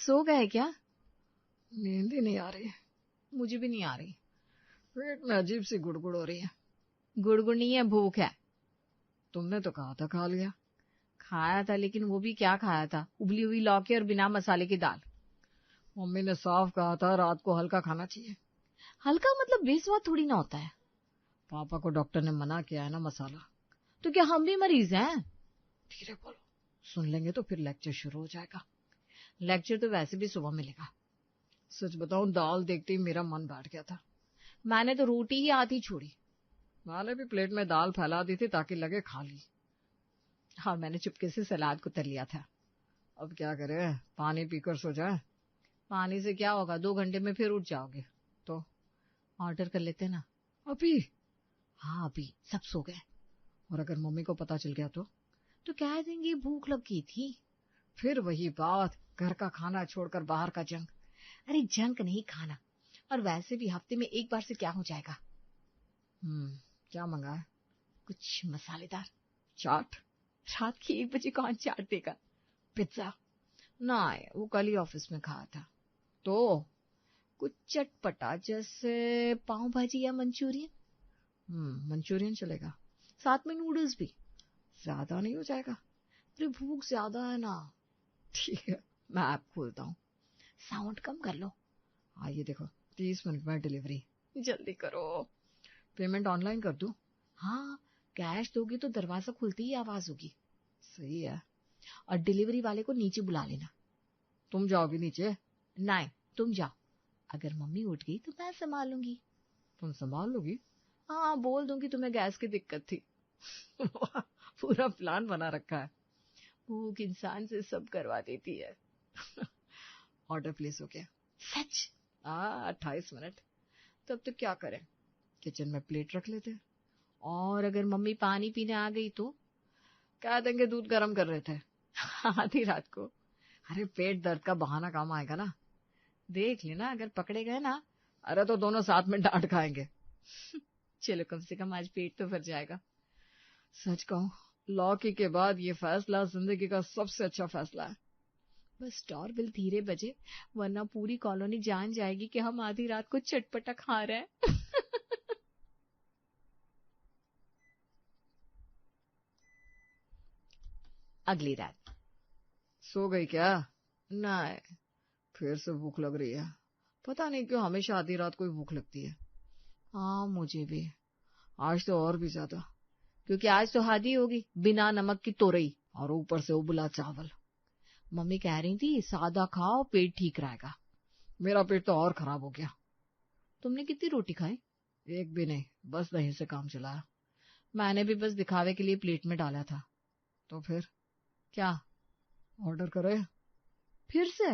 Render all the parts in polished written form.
सो गए क्या? नींद ही नहीं आ रही। मुझे भी नहीं आ रही। पेट में अजीब सी गुड़गुड़ हो रही है। गुड़गुड़ नहीं है, भूख है। तुमने तो कहा था खा लिया। खाया था, लेकिन वो भी क्या खाया था? उबली हुई लौकी और बिना मसाले की दाल। मम्मी ने साफ कहा था रात को हल्का खाना चाहिए। हल्का मतलब बेस्वाद थोड़ी ना होता है। पापा को डॉक्टर ने मना किया है ना मसाला। तो क्या हम भी मरीज हैं? धीरे बोलो, सुन लेंगे तो फिर लेक्चर शुरू हो जाएगा। लेक्चर तो वैसे भी सुबह मिलेगा। सच बताऊं, दाल देखते ही मेरा मन बैठ गया था। मैंने तो रोटी ही आधी छोड़ी। मैंने भी प्लेट में दाल फैला दी थी ताकि लगे खा ली। और मैंने चुपके से सलाद को तर लिया था। अब क्या करें, पानी पीकर सो जाए। पानी से क्या होगा, 2 घंटे में फिर उठ जाओगे। तो ऑर्डर कर लेते ना। अभी? हाँ अभी, सब सो गए। और अगर मम्मी को पता चल गया तो कह देंगे भूख लग गई थी। फिर वही बात, घर का खाना छोड़कर बाहर का जंक। अरे जंक नहीं खाना, और वैसे भी हफ्ते में एक बार से क्या हो जाएगा। क्या मंगाए? कुछ मसालेदार। चाट? रात के 1 बजे कौन चाट देगा? पिज्जा? ना, वो कल ही ऑफिस में खाया था। तो कुछ चटपटा, जैसे पाव भाजी या मंचूरियन। मंचूरियन चलेगा। साथ में नूडल्स भी। ज्यादा नहीं हो जाएगा? अरे भूख ज्यादा है ना। ठीक है, मैं ऐप खोलता हूँ। साउंड कम कर लो। आइए देखो, 30 मिनट में डिलीवरी। जल्दी करो। पेमेंट ऑनलाइन कर दूं? हाँ, कैश दोगी तो दरवाजा खुलते ही आवाज होगी। सही है। और डिलीवरी वाले को नीचे बुला लेना। तुम जाओगी नीचे? नहीं, तुम जाओ। अगर मम्मी उठ गई तो मैं संभालूंगी। तुम संभाल लोगी? हाँ, बोल दूंगी तुम्हें गैस की दिक्कत थी। पूरा प्लान बना रखा है। भूख इंसान से सब करवा देती है। ऑर्डर प्लेस हो गया। सच? 28 मिनट। तब तो क्या करें? किचन में प्लेट रख लेते। और अगर मम्मी पानी पीने आ गई तो? कह देंगे दूध गर्म कर रहे थे। आधी रात को। अरे पेट दर्द का बहाना काम आएगा ना। देख लेना, अगर पकड़े गए ना। अरे तो दोनों साथ में डांट खाएंगे। चलो, कम से कम आज पेट तो भर जाएगा। सच कहूं, लौकी के बाद ये फैसला जिंदगी का सबसे अच्छा फैसला है। बस डोरबेल धीरे बजे, वरना पूरी कॉलोनी जान जाएगी कि हम आधी रात को चटपटा खा रहे हैं। अगली रात। सो गई क्या? नहीं। फिर से भूख लग रही है। पता नहीं क्यों हमेशा आधी रात को ही भूख लगती है। हाँ, मुझे भी। आज तो और भी ज्यादा, क्योंकि आज तो हादी होगी, बिना नमक की तोरई, और ऊपर से उबला चावल। मम्मी कह रही थी सादा खाओ, पेट ठीक रहेगा। मेरा पेट तो और खराब हो गया। तुमने कितनी रोटी खाई? एक भी नहीं, बस दही से काम चलाया। मैंने भी बस दिखावे के लिए प्लेट में डाला था। तो फिर क्या? ऑर्डर करे? फिर से?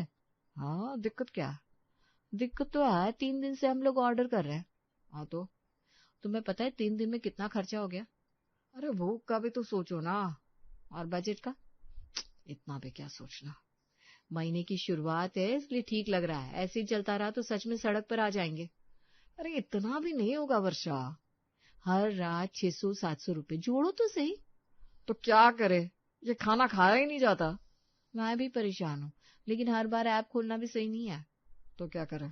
हाँ, दिक्कत क्या है? दिक्कत तो है, 3 दिन से हम लोग ऑर्डर कर रहे हैं। हाँ तो? तुम्हें पता है 3 दिन में कितना खर्चा हो गया? अरे भूख का भी तो सोचो ना। और बजट का? इतना भी क्या सोचना। महीने की शुरुआत है, इसलिए ठीक लग रहा है। ऐसे ही चलता रहा तो सच में सड़क पर आ जाएंगे। अरे इतना भी नहीं होगा वर्षा। हर रात 600-700 रुपए जोड़ो तो सही। तो क्या करे, ये खाना खाया ही नहीं जाता। मैं भी परेशान हूँ, लेकिन हर बार ऐप खोलना भी सही नहीं है। तो क्या करे?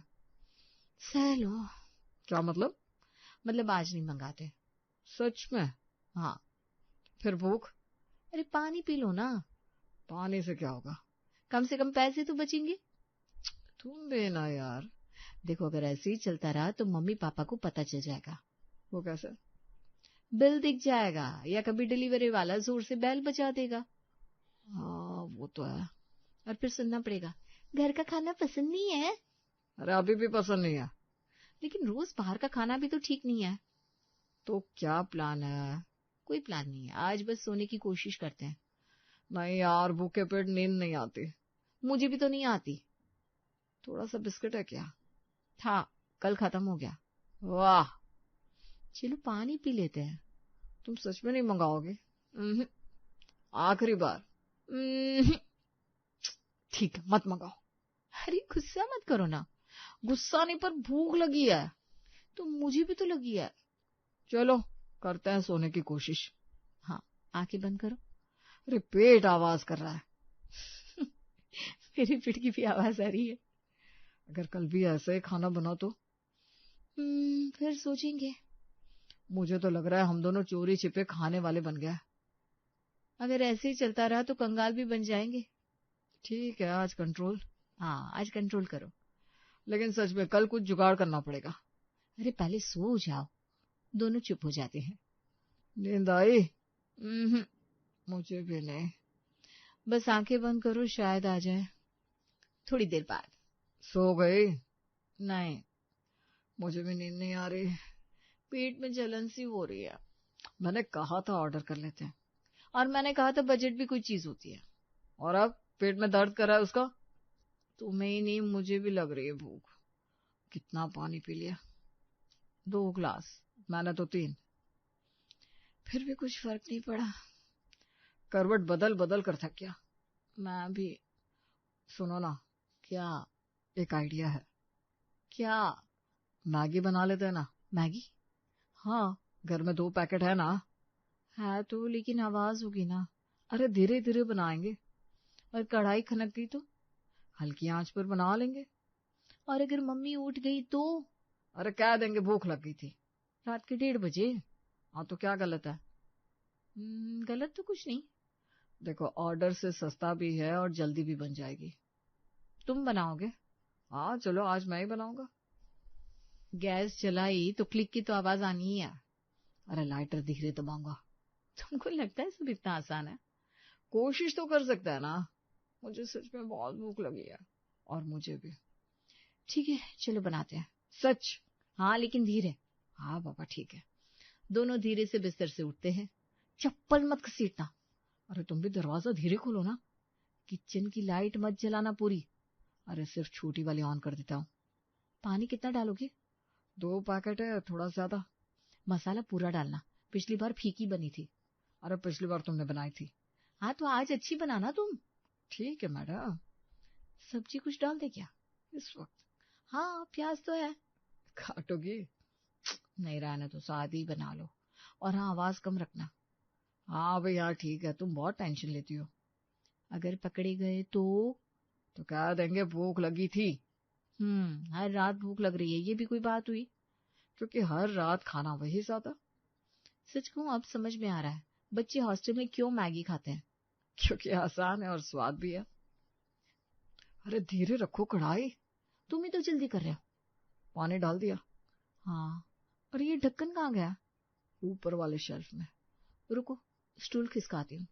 सह लो। क्या मतलब? मतलब आज नहीं मंगाते। सच में? हाँ। फिर भूख? अरे पानी पी लो ना। पानी से क्या होगा? कम से कम पैसे तो बचेंगे। तुम भी ना यार। देखो, अगर ऐसे ही चलता रहा तो मम्मी पापा को पता चल जाएगा। वो कैसे? बिल दिख जाएगा, या कभी डिलीवरी वाला जोर से बेल बजा देगा। हाँ वो तो है। और फिर सुनना पड़ेगा, घर का खाना पसंद नहीं है। अरे अभी भी पसंद नहीं है। लेकिन रोज बाहर का खाना भी तो ठीक नहीं है। तो क्या प्लान है? कोई प्लान नहीं है, आज बस सोने की कोशिश करते हैं। नहीं यार, भूखे पेट नींद नहीं आती। मुझे भी तो नहीं आती। थोड़ा सा बिस्किट है क्या? था, कल खत्म हो गया। वाह। चलो पानी पी लेते हैं। तुम सच में नहीं मंगाओगे? आखिरी बार। ठीक है, मत मंगाओ। अरे गुस्सा मत करो ना। गुस्सा नहीं, पर भूख लगी है। तो मुझे भी तो लगी है। चलो करते हैं सोने की कोशिश। हाँ, आंखें बंद करो। अरे पेट आवाज कर रहा है। मेरी पिट की भी आवाज आ रही है। अगर कल भी ऐसे ही खाना बना तो? फिर सोचेंगे। मुझे तो लग रहा है हम दोनों चोरी छिपे खाने वाले बन गए। अगर ऐसे ही चलता रहा तो कंगाल भी बन जाएंगे। ठीक है, आज कंट्रोल। हाँ, आज कंट्रोल करो। लेकिन सच में कल कुछ जुगाड़ करना पड़ेगा। अरे पहले सो जाओ। दोनों चुप हो जाते हैं। नींद आई? हम्म, मुझे भी नहीं। बस आंखें बंद करो, शायद आ जाए थोड़ी देर बाद। सो गई? नहीं, मुझे भी नींद नहीं आ रही। पेट में जलन सी हो रही है। मैंने कहा था ऑर्डर कर लेते हैं। और मैंने कहा था बजट भी कोई चीज होती है। और अब पेट में दर्द कर रहा है उसका? तुम्हें ही नहीं, मुझे भी लग रही है भूख। कितना पानी पी लिया? 2 गिलास। मैंने तो 3। फिर भी कुछ फर्क नहीं पड़ा। करवट बदल बदल कर थक गया। मैं भी। सुनो ना, क्या? एक आइडिया है। क्या? मैगी बना लेते हैं ना? मैगी? हाँ, घर में 2 पैकेट है ना। है तो, लेकिन आवाज होगी ना। अरे धीरे धीरे बनाएंगे। और कढ़ाई खनक गई तो? हल्की आंच पर बना लेंगे। और अगर मम्मी उठ गई तो? अरे कह देंगे भूख लग गई थी। रात के 1:30 बजे। हाँ तो क्या गलत है? गलत तो कुछ नहीं। देखो, ऑर्डर से सस्ता भी है और जल्दी भी बन जाएगी। तुम बनाओगे? हाँ चलो, आज मैं ही बनाऊंगा। गैस जलाई तो क्लिक की तो आवाज आनी ही है। अरे लाइटर धीरे दबाऊंगा। तुमको लगता है सब इतना आसान है? कोशिश तो कर सकता है ना। मुझे सच में बहुत भूख लगी है। और मुझे भी। ठीक है, चलो बनाते हैं। सच? हाँ, लेकिन धीरे। हाँ बाबा ठीक है। दोनों धीरे से बिस्तर से उठते हैं। चप्पल मत घसीटना। अरे तुम भी दरवाजा धीरे खोलो ना। किचन की लाइट मत जलाना पूरी। अरे सिर्फ छोटी वाली ऑन कर देता हूँ। पानी कितना डालोगे? 2 पैकेट है, थोड़ा ज्यादा। मसाला पूरा डालना, पिछली बार फीकी बनी थी। अरे पिछली बार तुमने बनाई थी। हाँ तो आज अच्छी बनाना तुम। ठीक है मैडम। सब्जी कुछ डाल दे क्या इस वक्त? हाँ, प्याज तो है। काटोगी? नहीं, रहने तो सादी बना लो। और हाँ, आवाज कम रखना। हाँ भाई हाँ ठीक है, तुम बहुत टेंशन लेती हो। अगर पकड़े गए तो? तो कह देंगे भूख लगी थी। हर रात भूख लग रही है, ये भी कोई बात हुई? क्योंकि हर रात खाना वही ज्यादा। सच कहूं, अब समझ में आ रहा है बच्चे हॉस्टल में क्यों मैगी खाते हैं। क्योंकि आसान है और स्वाद भी है। अरे धीरे रखो कढ़ाई। तुम ही तो जल्दी कर रहे हो। पानी डाल दिया? हाँ। और ये ढक्कन कहाँ गया? ऊपर वाले शेल्फ में। रुको, स्टूल खिसकाती हूँ।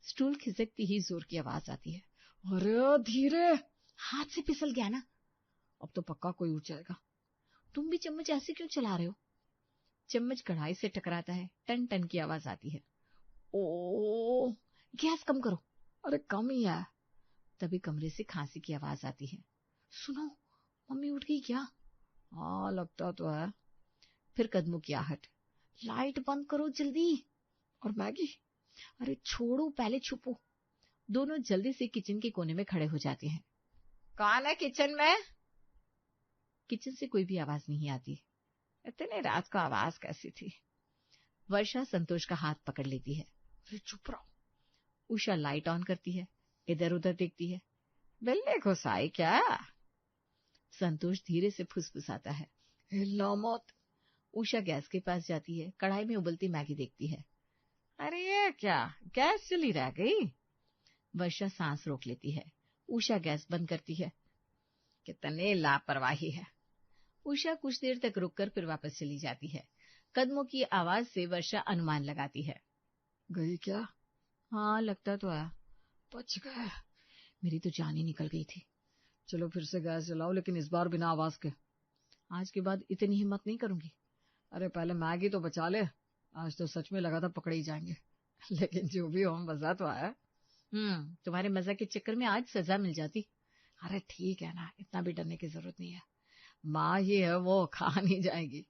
स्टूल खिसकती ही जोर की आवाज आती है। अरे धीरे। हाथ से फिसल गया ना। अब तो पक्का कोई उठ जाएगा। तुम भी चम्मच ऐसे क्यों चला रहे हो? चम्मच कढ़ाई से टकराता है, टन टन की आवाज आती है। ओ, गैस कम करो। अरे कम ही है। तभी कमरे से खांसी की आवाज आती है। सुनो, मम्मी उठ गई क्या? हाँ लगता तो है। फिर कदमों की आहट। लाइट बंद करो जल्दी। और मैगी? अरे छोड़ो, पहले छुपो। दोनों जल्दी से किचन के कोने में खड़े हो जाते हैं। कौन है किचन में? किचन से कोई भी आवाज नहीं आती। इतनी रात को आवाज कैसी थी? वर्षा संतोष का हाथ पकड़ लेती है। अरे चुप रहो। उषा लाइट ऑन करती है, इधर उधर देखती है। बिल्ली घुसाई क्या? संतोष धीरे से फुसफुसाता है। हिलना मत। उषा गैस के पास जाती है, कढ़ाई में उबलती मैगी देखती है। अरे ये क्या, गैस चली रह गई? वर्षा सांस रोक लेती है। उषा गैस बंद करती है। कितनी लापरवाही है। उषा कुछ देर तक रुककर फिर वापस चली जाती है। कदमों की आवाज से वर्षा अनुमान लगाती है। गई क्या? हाँ, लगता तो है। बच गए। मेरी तो जान ही निकल गई थी। चलो फिर से गैस जलाओ, लेकिन इस बार बिना आवाज के। आज के बाद इतनी हिम्मत नहीं करूंगी। अरे पहले मैगी तो बचा ले। आज तो सच में लगा था पकड़े ही जाएंगे। लेकिन जो भी हो, मजा तो आया। तुम्हारे मजा के चक्कर में आज सजा मिल जाती। अरे ठीक है ना, इतना भी डरने की जरूरत नहीं है। माँ ही है, वो खा नहीं जाएगी।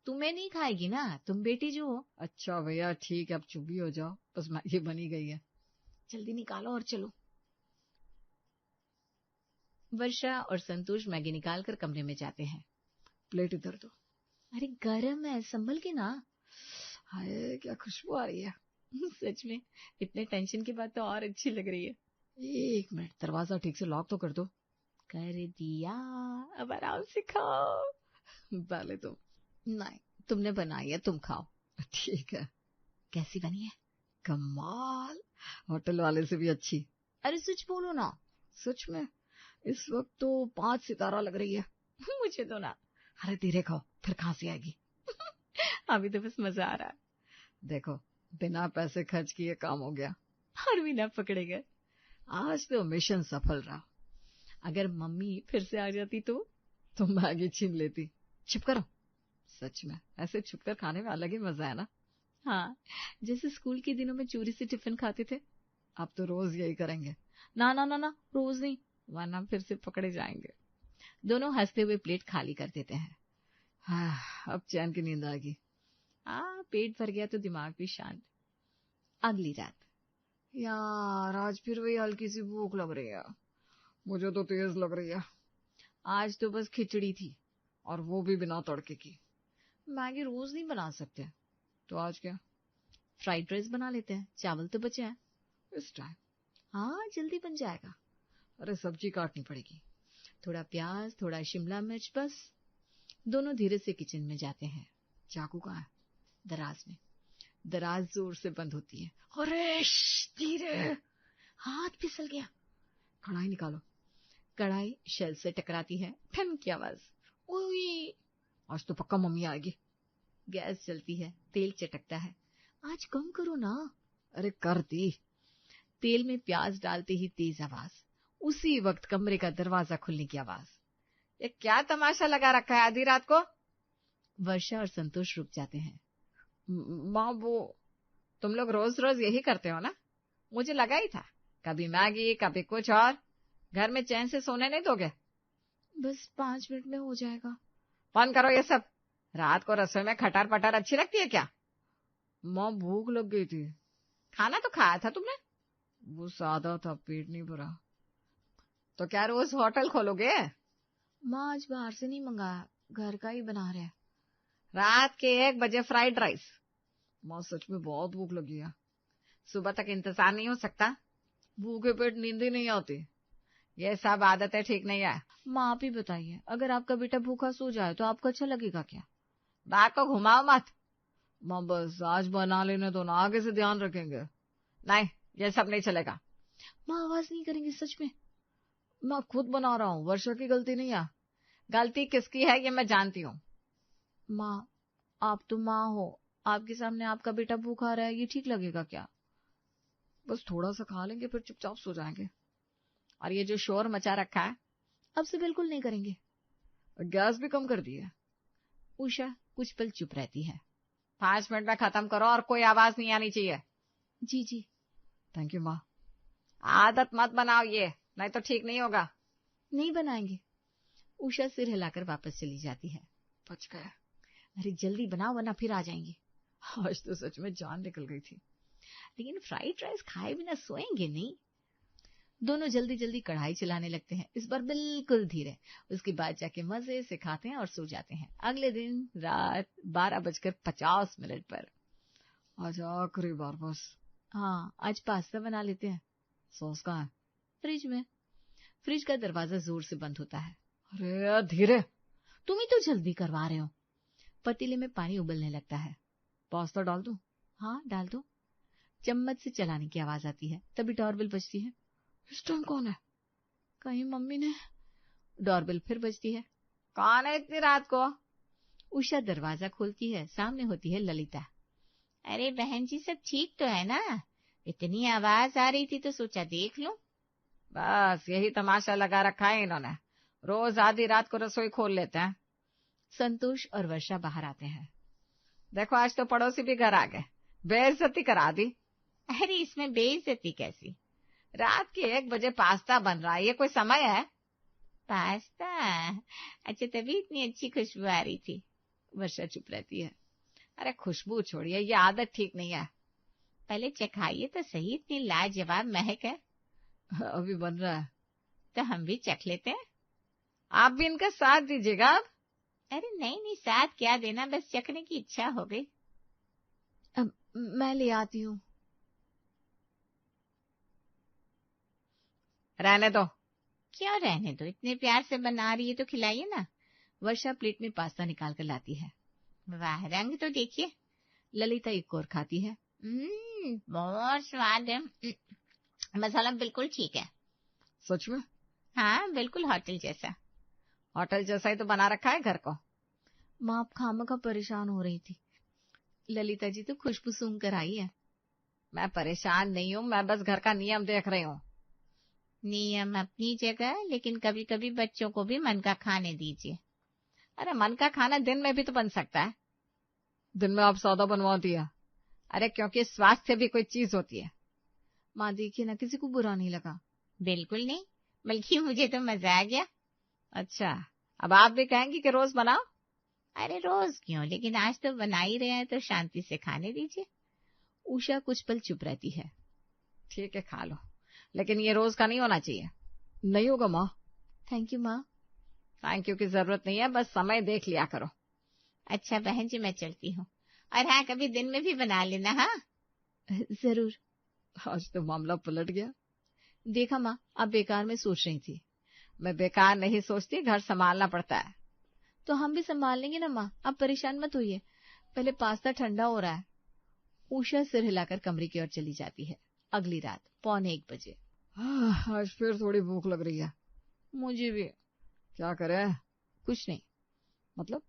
तुम्हें नहीं खाएगी ना, तुम बेटी जो हो। अच्छा भैया ठीक है, अब चुप भी हो जाओ, बस मैगी बनी गई है। जल्दी निकालो और चलो। वर्षा और संतोष मैगी निकालकर कमरे में जाते हैं। प्लेट इधर दो। अरे गरम है, संभल के ना। हाय क्या खुशबू आ रही है। सच में इतने टेंशन के बाद तो और अच्छी लग रही है। 1 मिनट, दरवाजा ठीक से लॉक तो कर दो। कर दिया, अब आराम से खाओ। पहले तुम। नहीं, तुमने बनाई है, तुम खाओ। ठीक है। कैसी बनी है? कमाल, होटल वाले से भी अच्छी। अरे सच बोलो ना। सच में इस वक्त तो 5 सितारा लग रही है। मुझे दो ना। अरे धीरे खाओ, फिर खांसी आएगी। अभी तो बस मजा आ रहा है। देखो, बिना पैसे खर्च किए काम हो गया और बिना पकड़े गए। आज तो मिशन सफल रहा। अगर मम्मी फिर से आ जाती तो मैगी छीन लेती। चुप करो। सच में ऐसे छुपकर खाने में अलग ही मजा है ना। हाँ, जैसे स्कूल के दिनों में चोरी से टिफिन खाते थे। अब तो रोज यही करेंगे। ना ना ना ना, रोज नहीं, वरना फिर से पकड़े जाएंगे। दोनों हंसते हुए प्लेट खाली कर देते हैं। हाँ, अब चैन की नींद आएगी। पेट भर गया तो दिमाग भी शांत। अगली रात। यार आज फिर वही हल्की सी भूख लग रही है। मुझे तो तेज लग रही है। आज तो बस खिचड़ी थी, और वो भी बिना तड़के की। मैगी रोज नहीं बना सकते। तो आज क्या? फ्राइड राइस बना लेते हैं, चावल तो बचे हैं। इस टाइम? हाँ, जल्दी बन जाएगा। अरे सब्जी काटनी पड़ेगी। थोड़ा प्याज, थोड़ा शिमला मिर्च, बस। दोनों धीरे से किचन में जाते हैं। चाकू कहाँ है? दराज में। दराज जोर से बंद होती है। अरे धीरे, हाथ फिसल गया। कढ़ाई निकालो। कढ़ाई शेल से टकराती है, ठन की आवाज। ओए, आज तो पक्का मम्मी आएगी। गैस जलती है, तेल चटकता है। आज कम करो ना। अरे कर दी। तेल में प्याज डालते ही तेज आवाज। उसी वक्त कमरे का दरवाजा खुलने की आवाज। ये क्या तमाशा लगा रखा है आधी रात को? वर्षा और संतोष रुक जाते हैं। माँ, वो तुम लोग रोज रोज यही करते हो ना? मुझे लगा ही था, कभी मैगी कभी कुछ और। घर में चैन से सोने नहीं दोगे? बस 5 मिनट में हो जाएगा। बंद करो ये सब। रात को रसोई में खटार पटार अच्छी लगती है क्या? माँ भूख लग गई थी। खाना तो खाया था तुमने। वो सादा था, पेट नहीं भरा। तो क्या रोज होटल खोलोगे? माँ आज बाहर से नहीं मंगाया, घर का ही बना रहे हैं। रात के 1 बजे फ्राइड राइस? माँ सच में बहुत भूख लगी है। सुबह तक इंतजार नहीं हो सकता? भूखे पेट नींद ही नहीं आती। ये सब आदतें ठीक नहीं है। माँ आप ही बताइए, अगर आपका बेटा भूखा सो जाए तो आपको अच्छा लगेगा क्या? बात को घुमाओ मत। माँ बस आज बना लेने दो ना, आगे से ध्यान रखेंगे। नहीं, ये सब नहीं चलेगा। माँ आवाज नहीं करेंगे सच में? मैं खुद बना रहा हूँ, वर्षा की गलती नहीं है। गलती किसकी है ये मैं जानती हूँ। माँ, आप तो माँ हो, आपके सामने आपका बेटा भूखा रहा है, ये ठीक लगेगा क्या? बस थोड़ा सा खा लेंगे, फिर चुपचाप सो जाएंगे। और ये जो शोर मचा रखा है, अब से बिल्कुल नहीं करेंगे। गैस भी कम कर दी है। उषा कुछ पल चुप रहती है। 5 मिनट में खत्म करो और कोई आवाज नहीं आनी चाहिए। जी जी। थैंक यू माँ। आदत मत बनाओ ये, नहीं तो ठीक नहीं होगा। नहीं बनाएंगे। उषा सिर हिलाकर वापस चली जाती है। बच गया। अरे जल्दी बनाओ वरना फिर आ जाएंगे। आज तो सच में जान निकल गई थी। लेकिन फ्राइड राइस खाए बिना सोएंगे नहीं। दोनों जल्दी जल्दी कढ़ाई चलाने लगते हैं, इस बार बिल्कुल धीरे। उसके बाद जाके मजे से खाते हैं और सो जाते हैं। अगले दिन रात 12:50 पर। आज आखिरी बार बस। हाँ, आज पास्ता बना लेते हैं। सॉस कहाँ है? फ्रिज में। फ्रिज का दरवाजा जोर से बंद होता है। अरे धीरे, तुम ही तो जल्दी करवा रहे हो। पतीले में पानी उबलने लगता है। पास्ता डाल दूं? हाँ डाल दो। चम्मच से चलाने की आवाज आती है, तभी डोरबेल बजती है। इस टाइम कौन है? कहीं मम्मी ने। डोरबेल फिर बजती है। कौन है इतनी रात को? उषा दरवाजा खोलती है, सामने होती है ललिता। अरे बहन जी सब ठीक तो है ना? इतनी आवाज आ रही थी तो सोचा देख लूं। बस यही तमाशा लगा रखा है इन्होंने, रोज आधी रात को रसोई खोल लेते हैं। संतोष और वर्षा बाहर आते हैं। देखो आज तो पड़ोसी भी घर आ गए, बेइज्जती करा दी। अरे इसमें बेइज्जती कैसी? रात के 1 बजे पास्ता बन रहा है, ये कोई समय है? पास्ता? अच्छा तभी इतनी अच्छी खुशबू आ रही थी। वर्षा चुप रहती है। अरे खुशबू छोड़िए, ये आदत ठीक नहीं है। पहले चखाइए तो सही, इतनी लाजवाब महक है। अभी बन रहा है तो हम भी चख लेते हैं। आप भी इनका साथ दीजिएगा अब। अरे नहीं नहीं, साथ क्या देना, बस चखने की इच्छा हो गई। अब मैं ले आती हूँ। रहने दो। क्यों रहने दो, इतने प्यार से बना रही है तो खिलाइए ना। वर्षा प्लेट में पास्ता निकाल कर लाती है। वाह, रंग तो देखिए। ललिता एक और खाती है। बहुत स्वाद है। मसाला बिल्कुल ठीक है। सच में? हाँ, बिल्कुल होटल जैसा। होटल जैसा ही तो बना रखा है घर को। माँ खामखा परेशान हो रही थी। ललिता जी तो खुशबू सूंघ कर आई है। मैं परेशान नहीं हूँ, मैं बस घर का नियम देख रही हूँ। नियम अपनी जगह, लेकिन कभी कभी बच्चों को भी मन का खाने दीजिए। अरे मन का खाना दिन में भी तो बन सकता है। दिन में आप सादा बनवाती है? अरे क्योंकि स्वास्थ्य भी कोई चीज होती है। माँ देखिए ना, किसी को बुरा नहीं लगा। बिल्कुल नहीं, बल्कि मुझे तो मजा आ गया। अच्छा, अब आप भी कहेंगी कि रोज बनाओ? अरे रोज क्यों, लेकिन आज तो बना ही रहे हैं तो शांति से खाने दीजिए। उषा कुछ पल चुप रहती है। ठीक है, खा लो, लेकिन ये रोज का नहीं होना चाहिए। नहीं होगा माँ। थैंक यू माँ। थैंक यू की जरूरत नहीं है, बस समय देख लिया करो। अच्छा बहन जी, मैं चलती हूँ। और हाँ, कभी दिन में भी बना लेना। हाँ जरूर। आज तो मामला पलट गया। देखा माँ, आप बेकार में सोच रही थी। मैं बेकार नहीं सोचती, घर संभालना पड़ता है। तो हम भी संभाल लेंगे ना माँ, आप परेशान मत होइए। पहले पास्ता ठंडा हो रहा है। उषा सिर हिलाकर कमरे की ओर चली जाती है। अगली रात 1:45 बजे। आज फिर थोड़ी भूख लग रही है। मुझे भी। क्या करें? कुछ नहीं। मतलब?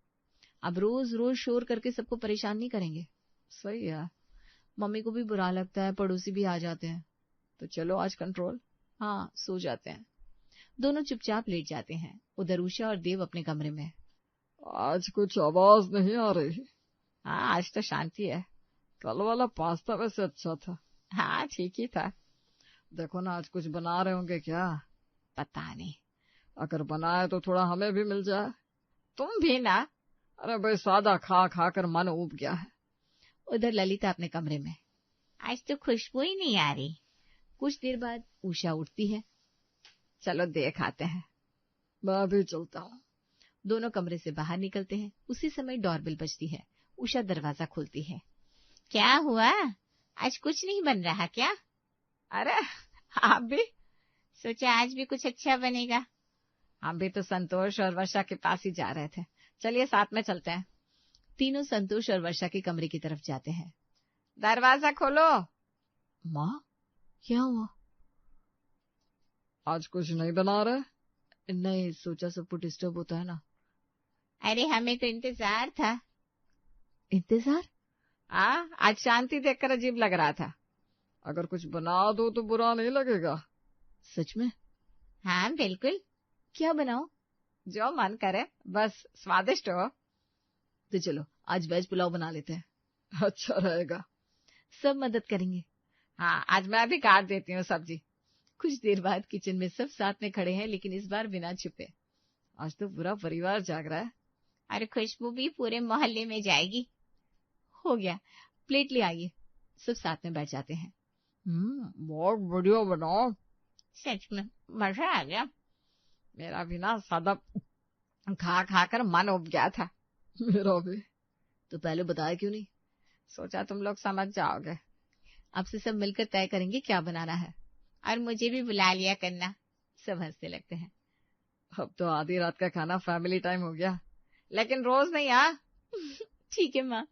अब रोज रोज शोर करके सबको परेशान नहीं करेंगे। सही है। मम्मी को भी बुरा लगता है, पड़ोसी भी आ जाते हैं। तो चलो आज कंट्रोल। हाँ, सो जाते हैं। दोनों चुपचाप लेट जाते हैं। उधर उषा और देव अपने कमरे में। आज कुछ आवाज नहीं आ रही। हाँ, आज तो शांति है। कल वाला पास्ता वैसे अच्छा था। हाँ, ठीक ही था। देखो ना, आज कुछ बना रहे होंगे क्या? पता नहीं। अगर बनाए तो थोड़ा हमें भी मिल जाए। तुम भी ना। अरे भाई, सादा खा खा कर मन ऊब गया है। उधर ललिता अपने कमरे में। आज तो खुशबू ही नहीं आ रही। कुछ देर बाद उषा उठती है। चलो देख आते हैं। मैं भी चलता हूँ। दोनों कमरे से बाहर निकलते हैं। उसी समय डोरबेल बजती है। उषा दरवाजा खोलती है। क्या हुआ, आज कुछ नहीं बन रहा क्या? अरे आप भी? सोचा आज भी कुछ अच्छा बनेगा। हम भी तो संतोष और वर्षा के पास ही जा रहे थे। चलिए साथ में चलते हैं। तीनों संतोष और वर्षा के कमरे की तरफ जाते हैं। दरवाजा खोलो। माँ, क्या हुआ? आज कुछ नहीं बना रहे? नहीं, सोचा सबको डिस्टर्ब होता है ना। अरे हमें तो इंतजार था। इंतजार? आज शांति देखकर अजीब लग रहा था। अगर कुछ बना दो तो बुरा नहीं लगेगा। सच में? हाँ बिल्कुल। क्या बनाओ? जो मन करे, बस स्वादिष्ट हो। तो चलो आज वेज पुलाव बना लेते हैं। अच्छा रहेगा। सब मदद करेंगे। हाँ, आज मैं भी काट देती हूँ सब्जी। कुछ देर बाद किचन में सब साथ में खड़े हैं, लेकिन इस बार बिना छुपे। आज तो पूरा परिवार जाग रहा है। अरे खुशबू भी पूरे मोहल्ले में जाएगी। हो गया, प्लेट ले आइए। सब साथ में बैठ जाते हैं। बहुत बढ़िया बनाओ। सच में मजा आ गया। मेरा भी ना सादा खा खा कर मन उब गया था। मेरा भी। तो पहले बताया क्यों नहीं? सोचा तुम लोग समझ जाओगे। आपसे सब मिलकर तय करेंगे क्या बनाना है। और मुझे भी बुला लिया करना। सब हंसने लगते हैं। अब तो आधी रात का खाना फैमिली टाइम हो गया, लेकिन रोज नहीं। ठीक है माँ।